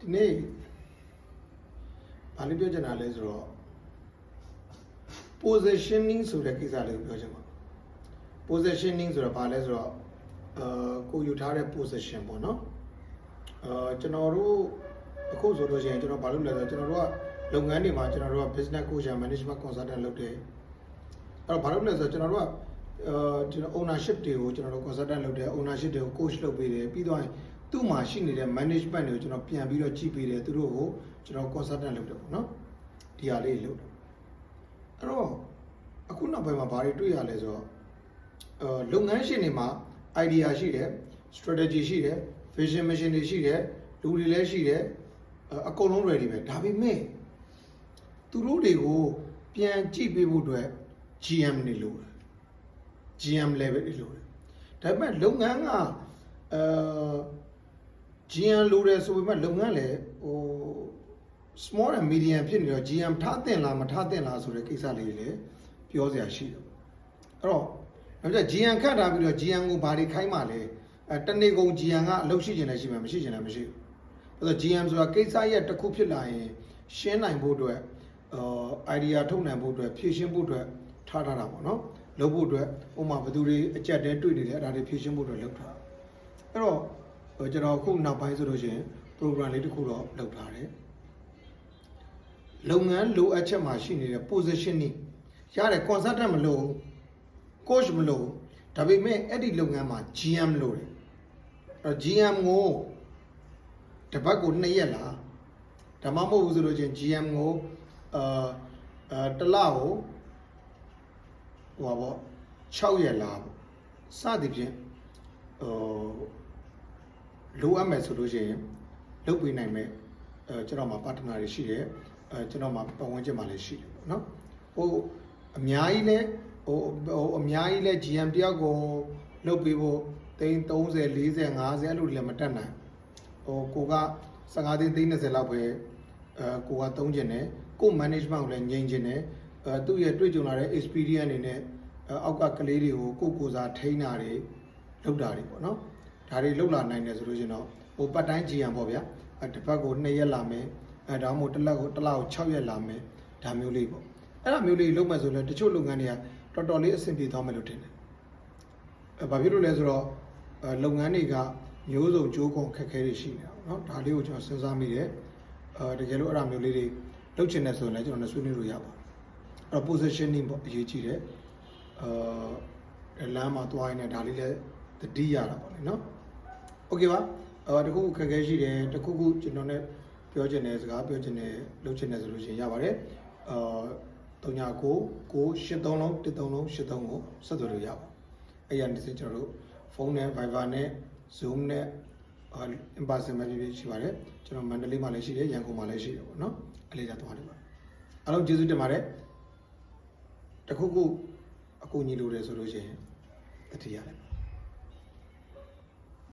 ဒီနေ့ဘာလို့ပြောချင်တာလဲဆိုတော့ positioning ဆိုတဲ့ကိစ္စလေးကိုပြောချင်ပါ positioning ဆိုတာဘာလဲဆိုတော့ကိုယူထားတဲ့ position ပေါ့နော်ကျွန်တော်တို့အခုဆိုလို့ရှိရင်ကျွန်တော်ဘာလုပ်လဲဆိုတော့ကျွန်တော်တို့ကလုပ်ငန်းတွေမှာကျွန်တော်တို့က business coach and management consultant လုပ်တယ်အဲ့တော့ဘာလုပ်လဲဆိုတော့ကျွန်တော်တို့ကကျွန်တော် ownership တွေကိုကျွန်တော်တို့ consultant လုပ်တယ် ownership တွေကို coach လုပ်ပေးတယ်ပြီးတော့သူ့မှာရှိနေတဲ့ management တွေကိုကျွန်တော်ပြန်ပြီးတော့ကြည့်ပေးတယ်သူတို့ကိုကျွန်တော် consultant လုပ်တယ်ပေါ့နော်ဒီဟာလေးလုပ်တယ်အဲ့တော့အခုနောက်ပိုင်းမှာဘာတွေတွေ့ရလဲဆိုတော့လုပ်ငန်းရှင်တွေမှာ idea ရှိတယ် strategy ရှိတယ် vision mission တွေရှိတယ်လူတွေလည်းရှိတယ်အကုန်လုံး ready ပဲဒါပေမဲ့သူတို့တွေကိုပြန်ကြည့်ပေးဖို့အတွက် GM တွေလိုတယ် GM level တွေလိုတယ်ဒါပေမဲ့လုပ်ငန်းကGM လိုတယ်ဆိုပေမဲ့လုပ်ငန်းလည်းsmall and medium ဖြစ်နေတော့ GM ထားတင်လားမထားတင်လားဆိုတဲ့ကိစ္စလေးတွေလည်းပြောစရာရှိတယ်အဲ့တော့နောက်ကျ GM ခတ်ထားပြီးတော့ GM ကိုဘာတွေခိုင်းမှလဲတနေ့ကုန် GM ကအလုပ်ရှိကျင်လည်းရှိမှာမရှိကျင်လည်းမရှိဘူးအဲ့တော့ GM ဆိုတာကိစ္စရက်တစ်ခုဖြစ်လာရင်ရှင်းနိုင်ဖို့အတွက်idea ထုတ်နိုင်ဖို့အတွက်ဖြည့်ရှင်းဖို့အတွက်ထားတာပေါ့နော်လုပ်ဖို့အတွက်ဥပမာဘယ်သူတွေအကြက်တဲတွေ့နေတယ်အဲ့ဒါတွေဖြည့်ရှင်းဖို့အတွက်လုပ်ထားအဲ့တော့ကျွန်တော်အခုနောက်ပိုင်းဆိုလို့ရှိရင် program လေးတစ်ခုတော့လုပ်ထားတယ်လုပ်ငန်းလိုအပ်ချက်မှာရှိနေတဲ့ positioning ရတယ် consultant မလို့ coach မလို့ဒါပေမဲ့အဲ့ဒီလုပ်ငန်းမှာ GM လို့တယ်အဲ့ GM ကိုတပတ်ကို2ရက်လားဒါမှမဟုတ်ဘူးဆိုလို့ချင်း GM ကိုတစ်လကိုဟိုပါပေါ့6ရက်လားစသည်ဖြင့်လိုအပ်မယ်ဆိုလို့ရှိရင်လုပ်ပေးနိုင်မယ်ကျွန်တော်မှာ partner တွေရှိတယ်ကျွန်တော်မှာပတ်ဝန်းကျင်မှာလည်းရှိတယ်ပေါ့နော်ဟိုအများကြီးလဲအများကြီးလဲ GM တယောက်ကိုလုပ်ပေးဖို့သိန်း30 40 50အဲ့လိုလည်းမတက်နိုင်ကိုက15သိန်း30လောက်ပဲကိုကသုံးကျင်တယ်ကို management ကိုလည်းငြိမ်ကျင်တယ်သူ့ရဲ့တွေ့ကြုံလာတဲ့ experience တွေနဲ့အောက်ကကလေးတွေကိုကိုစားထိန်းတာတွေလုပ်တာတွေပေါ့နော်ဒါတွေလုပ်လာနိုင်တယ်ဆိုလို့ရှင်တော့ဟိုပတ်တိုင်း GM ပေါ့ဗျာတစ်ပတ်ကို2ရက်လာမယ်ဒါမှမဟုတ်တစ်လကို6ရက်လာမယ်ဒါမျိုးလေးပေါ့အဲ့ဒါမျိုးလေးလုပ်မှဆိုလဲတချို့လုပ်ငန်းတွေကတော်တော်လေးအဆင်ပြေသွားမယ်လို့ထင်တယ်ဘာဖြစ်လို့လဲဆိုတော့လုပ်ငန်းတွေကမျိုးစုံကြိုးကုန်ခက်ခဲတွေရှိနေတာပေါ့နော်ဒါလေးကိုကျွန်တော်စဉ်းစားမိတယ်တကယ်လို့အဲ့ဒါမျိုးလေးတွေလုပ်ချင်တယ်ဆိုရင်လည်းကျွန်တော်လည်းဆွေးနွေးလို့ရပါတယ်အဲ့တော့ positioning ပေါ့အရေးကြီးတယ်လမ်းမှာသွားရင်လည်းဒါလေးလည်းတတိရတာပေါ့လေနော်โอเคပါတခုခက်ခဲရှိတယ်တခုခုကျွန်တော် ਨੇ ပြောချင်တဲ့စကားပြောချင်တယ်လုပ်ချင်တယ်ဆိုလို့ရှိရင်ရပါတယ်39 833လုံး13လုံး83ကိုဆက်သွယ်လို့ရပါအဲ့ရနေစကျွန်တော်တို့ဖုန်းနဲ့ Viber နဲ့ Zoom နဲ့in person မှာပြရှိပါတယ်ကျွန်တော်မန္တလေးမှာလည်းရှိတယ်ရန်ကုန်မှာလည်းရှိတယ်ပေါ့နော်အဲ့လေးကြသွားတယ်ပါအားလုံးကျေးဇူးတင်ပါတယ်တခုခုအကူအညီလိုတယ်ဆိုလို့ရှိရင်တတိယရတယ်